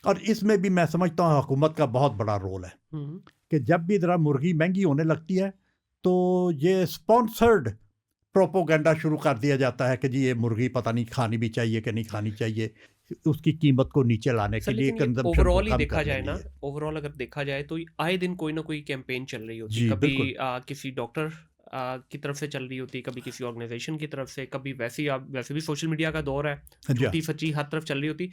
और इसमें भी मैं समझता हूँ हुकूमत का बहुत बड़ा रोल है कि जब भी ज़रा मुर्गी महंगी होने लगती है तो ये स्पॉन्सर्ड प्रोपोगंडा शुरू कर दिया जाता है कि जी ये मुर्गी पता नहीं खानी भी चाहिए कि नहीं खानी चाहिए, उसकी कीमत को नीचे लाने सर के लिए, लेकिन ये कंजम्पशन को ओवरऑल ही कम देखा करने जाए ना, लिए। ओवरऑल अगर देखा जाए तो आए दिन कोई ना कोई कैंपेन चल रही होती, जी कभी बिल्कुल। किसी डॉक्टर की तरफ से चल रही होती, कभी किसी ऑर्गेनाइजेशन की तरफ से, कभी वैसे ही, आप वैसे भी सोशल मीडिया का दौर है, जी हाँ। झूठी सच्ची हर तरफ चल रही होती।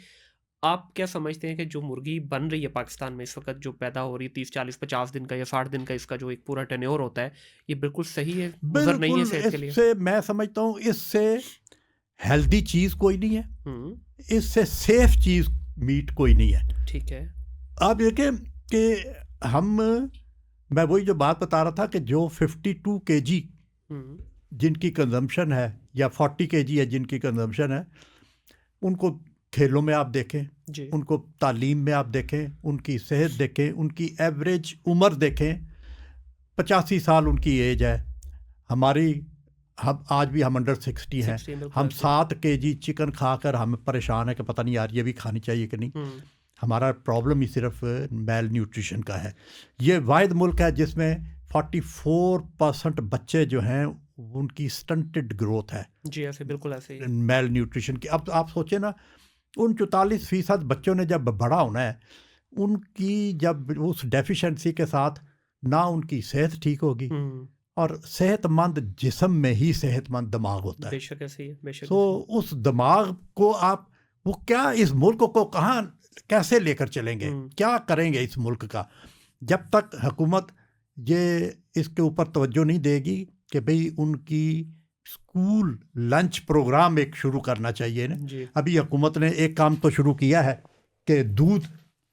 आप क्या समझते हैं कि जो मुर्गी बन रही है पाकिस्तान में इस वक्त, जो पैदा हो रही है 30 40 50 दिन का या 60 दिन का इसका जो एक पूरा टेन्योर होता है, ये बिल्कुल सही है, मुजर नहीं है बिल्कुल, सेहत के लिए? इससे मैं समझता हूँ इससे हेल्दी चीज़ कोई नहीं है, हम्म। इससे सेफ चीज़ मीट कोई नहीं है। ठीक है। आप देखें कि मैं वही जो बात बता रहा था कि जो 52 केजी हम्म। जिनकी कंजम्पशन है या 40 केजी है जिनकी कंजम्पशन है, उनको खेलों में आप देखें, जी। उनको तालीम में आप देखें, उनकी सेहत देखें, उनकी एवरेज उम्र देखें, 85 साल उनकी एज है। हम आज भी हम अंडर 60 हैं। 60 बिल्कुल हम ऐसे। 7 केजी चिकन खाकर हम परेशान है कि पता नहीं यार ये भी खानी चाहिए कि नहीं। हमारा प्रॉब्लम ही सिर्फ मेल न्यूट्रिशन का है। ये वाहिद मुल्क है जिसमें 44% बच्चे जो हैं उनकी स्टंटेड ग्रोथ है, जी ऐसे, बिल्कुल ऐसे ही। मेल न्यूट्रिशन की। अब आप सोचें ना, उन 44% बच्चों ने जब बड़ा होना है, उनकी जब उस डेफिशिएंसी के साथ ना उनकी सेहत ठीक होगी, और सेहतमंद जिस्म में ही सेहतमंद दिमाग होता है। बेशक ऐसे ही है, बेशक तो ऐसे ही। उस दिमाग को आप वो क्या इस मुल्क को कहाँ कैसे लेकर चलेंगे, क्या करेंगे इस मुल्क का, जब तक हुकूमत ये इसके ऊपर तवज्जो नहीं देगी कि भाई उनकी स्कूल लंच प्रोग्राम एक शुरू करना चाहिए ना। जी। अभी हुकूमत ने एक काम तो शुरू किया है कि दूध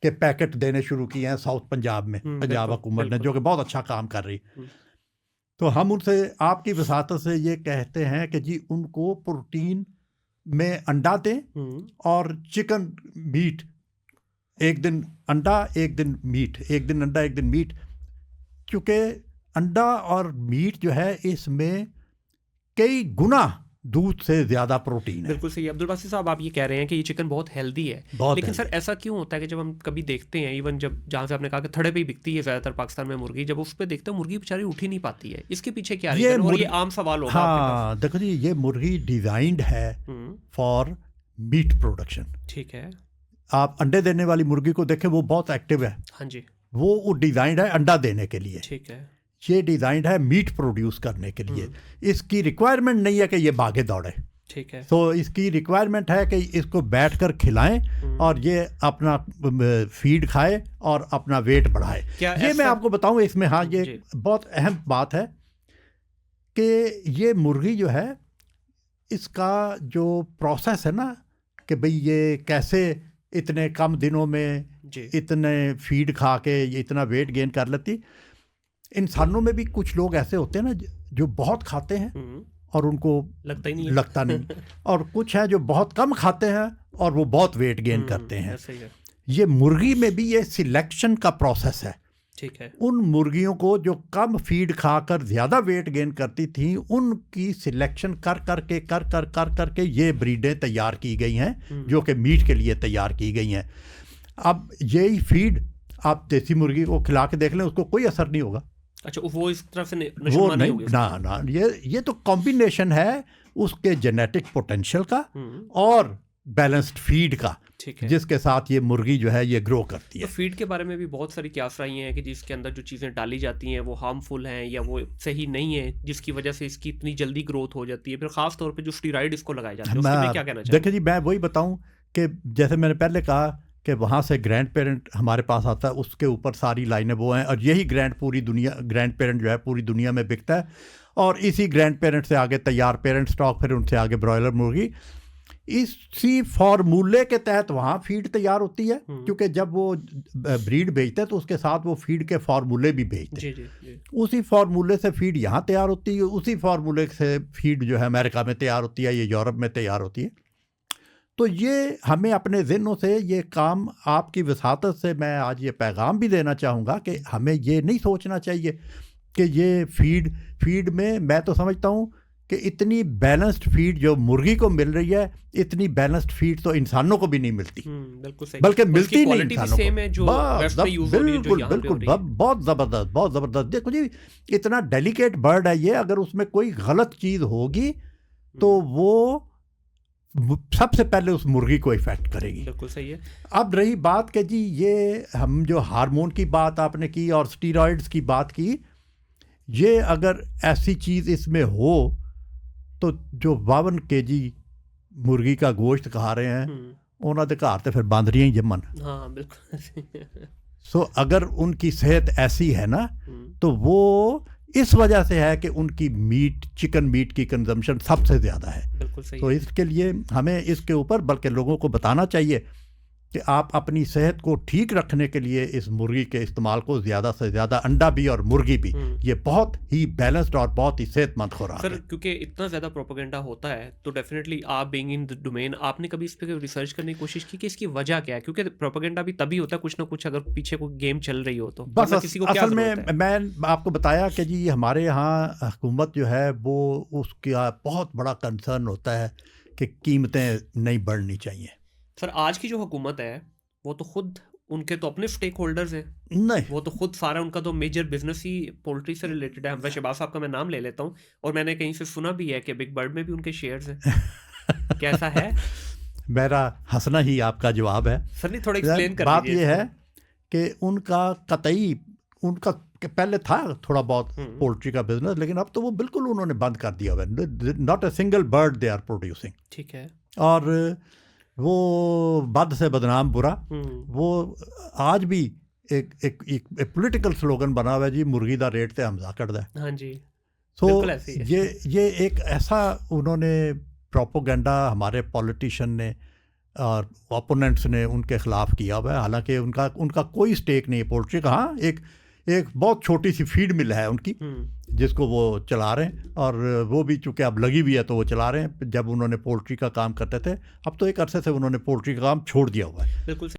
के पैकेट देने शुरू किए हैं साउथ पंजाब में, पंजाब बिल्कुल हुकूमत ने, बिल्कुल। जो कि बहुत अच्छा काम कर रही। तो हम उनसे आपकी वसातत से ये कहते हैं कि जी उनको प्रोटीन में अंडा दें और चिकन मीट, एक दिन अंडा एक दिन मीट, एक दिन अंडा एक दिन मीट, क्योंकि अंडा और मीट जो है इसमें कई गुना दूध से ज़्यादा प्रोटीन है। बिल्कुल सही। अब्दुल बासित साहब, आप ये कह रहे हैं कि ये चिकन बहुत हेल्दी है, लेकिन सर ऐसा क्यों होता है कि जब हम कभी देखते हैं, इवन जब जहाँ से आपने कहा कि थड़े पे ही बिकती है ज़्यादातर पाकिस्तान में मुर्गी, जब उस पर देखते हैं मुर्गी बेचारी उठ ही नहीं पाती है, इसके पीछे क्या रीज़न है? और ये आम सवाल होगा आपके पास। हाँ देखो जी, ये मुर्गी डिज़ाइंड है फॉर मीट प्रोडक्शन। ठीक है। आप अंडे देने वाली मुर्गी को देखें, वो बहुत एक्टिव है। हाँ जी। वो डिज़ाइंड है अंडा देने के लिए। ठीक है। ये डिज़ाइंड है मीट प्रोड्यूस करने के लिए। इसकी रिक्वायरमेंट नहीं है कि ये भागे दौड़े। ठीक है। तो इसकी रिक्वायरमेंट है कि इसको बैठकर खिलाएं और ये अपना फीड खाए और अपना वेट बढ़ाए। ये मैं आपको बताऊं इसमें, हाँ ये बहुत अहम बात है कि ये मुर्गी जो है, इसका जो प्रोसेस है ना कि भाई ये कैसे इतने कम दिनों में इतने फीड खा के ये इतना वेट गेन कर लेती। इंसानों में भी कुछ लोग ऐसे होते हैं ना जो बहुत खाते हैं और उनको लगता नहीं और कुछ है जो बहुत कम खाते हैं और वो बहुत वेट गेन करते हैं। ये मुर्गी में भी ये सिलेक्शन का प्रोसेस है। ठीक है। उन मुर्गियों को जो कम फीड खाकर ज़्यादा वेट गेन करती थी, उनकी सिलेक्शन कर करके ये ब्रीडें तैयार की गई हैं जो कि मीट के लिए तैयार की गई हैं। अब यही फीड आप देसी मुर्गी को खिला के देख लें, उसको कोई असर नहीं होगा। अच्छा, वो इस तरफ से वो नहीं, ना ये तो कॉम्बिनेशन है उसके जेनेटिक पोटेंशियल का और बैलेंस्ड फीड का, जिसके साथ ये मुर्गी जो है ये ग्रो करती है। तो फीड के बारे में भी बहुत सारी क्यास रही हैं कि जिसके अंदर जो चीज़ें डाली जाती हैं वो हार्मफुल हैं या वो सही नहीं है, जिसकी वजह से इसकी इतनी जल्दी ग्रोथ हो जाती है। फिर खास तौर पे जो स्टीरॉइड इसको लगाए जाते हैं, उसके लिए क्या कहना चाहिए? देखिए जी, मैं वही बताऊं कि जैसे मैंने पहले कहा कि वहाँ से ग्रैंड पेरेंट हमारे पास आता है, उसके ऊपर सारी लाइनें वो हैं, और यही ग्रैंड पेरेंट जो है पूरी दुनिया में बिकता है, और इसी ग्रैंड पेरेंट से आगे तैयार पेरेंट स्टॉक, फिर उनसे आगे ब्रॉयलर मुर्गी, इसी फार्मूले के तहत वहाँ फीड तैयार होती है। क्योंकि जब वो ब्रीड बेचते हैं तो उसके साथ वो फीड के फार्मूले भी बेचते हैं। उसी फार्मूले से फीड यहाँ तैयार होती है, उसी फार्मूले से फीड जो है अमेरिका में तैयार होती है, ये यूरोप में तैयार होती है। तो ये हमें अपने ज़हनों से ये काम, आपकी वसातत से मैं आज ये पैगाम भी देना चाहूँगा कि हमें ये नहीं सोचना चाहिए कि ये फीड में, मैं तो समझता हूँ कि इतनी बैलेंस्ड फीड जो मुर्गी को मिल रही है, इतनी बैलेंस्ड फीड तो इंसानों को भी नहीं मिलती, बिल्कुल सही, बल्कि मिलती नहीं इंसानों को। बिल्कुल बिल्कुल, बहुत ज़बरदस्त। देखो जी, इतना डेलिकेट बर्ड है ये, अगर उसमें कोई गलत चीज़ होगी तो वो सबसे पहले उस मुर्गी को इफेक्ट करेगी। बिल्कुल सही है। अब रही बात कि जी ये हम जो हार्मोन की बात आपने की और स्टीरॉइड्स की बात की, ये अगर ऐसी चीज़ इसमें हो तो जो 52 kg मुर्गी का गोश्त खा रहे हैं उन्होंने ਦੇ ਘਰ ਤੇ ਫਿਰ ਬਾਂਦਰੀਆਂ ਹੀ ਜੰਮਣ। हाँ बिल्कुल। सो अगर उनकी सेहत ऐसी है ना, तो वो इस वजह से है कि उनकी चिकन मीट की कंजम्पशन सबसे ज़्यादा है। बिल्कुल सही। तो इसके लिए हमें इसके ऊपर बल्कि लोगों को बताना चाहिए कि आप अपनी सेहत को ठीक रखने के लिए इस मुर्गी के इस्तेमाल को ज़्यादा से ज़्यादा, अंडा भी और मुर्गी भी, ये बहुत ही बैलेंस्ड और बहुत ही सेहतमंद खुराक है। सर क्योंकि इतना ज़्यादा प्रोपेगेंडा होता है तो डेफिनेटली आप बीइंग इन द डोमेन, आपने कभी इस पर रिसर्च करने की कोशिश की कि इसकी वजह क्या है? क्योंकि प्रोपेगेंडा भी तभी होता है कुछ ना कुछ, अगर पीछे कोई गेम चल रही हो तो। बस किसी को असल में मैं आपको बताया कि जी हमारे यहाँ हुकूमत जो है वो, उसका बहुत बड़ा कंसर्न होता है कि कीमतें नहीं बढ़नी चाहिए। सर आज की जो हुकूमत है वो तो खुद, उनके तो अपने स्टेक होल्डर्स हैं, नहीं वो तो खुद सारा उनका तो मेजर बिजनेस ही पोल्ट्री से रिलेटेड है। हमजा शहबाज साहब का मैं नाम ले लेता हूँ, और मैंने कहीं से सुना भी है कि बिग बर्ड में भी उनके शेयर्स हैं। कैसा है? मेरा हंसना ही आपका जवाब है। सर नहीं, थोड़ा एक्सप्लेन कर बात ये है कि उनका कतई, उनका पहले था थोड़ा बहुत पोल्ट्री का बिजनेस, लेकिन अब तो वो बिल्कुल उन्होंने बंद कर दिया हुआ है। Not a single bird they are producing. ठीक है। और वो बद से बदनाम बुरा, वो आज भी एक पॉलिटिकल स्लोगन बना हुआ है जी, मुर्गी दा रेट ते हमजा करदा है। हाँ जी। तो ये एक ऐसा उन्होंने प्रोपोगेंडा हमारे पॉलिटिशियन ने और ओपोनेंट्स ने उनके खिलाफ किया हुआ है। हालांकि उनका कोई स्टेक नहीं है पोल्ट्री का। हाँ, एक बहुत छोटी सी फीड मिल है उनकी जिसको वो चला रहे हैं, और वो भी चूँकि अब लगी हुई है तो वो चला रहे हैं। जब उन्होंने पोल्ट्री का काम करते थे, अब तो एक अरसे से उन्होंने पोल्ट्री का काम छोड़ दिया हुआ है। बिल्कुल।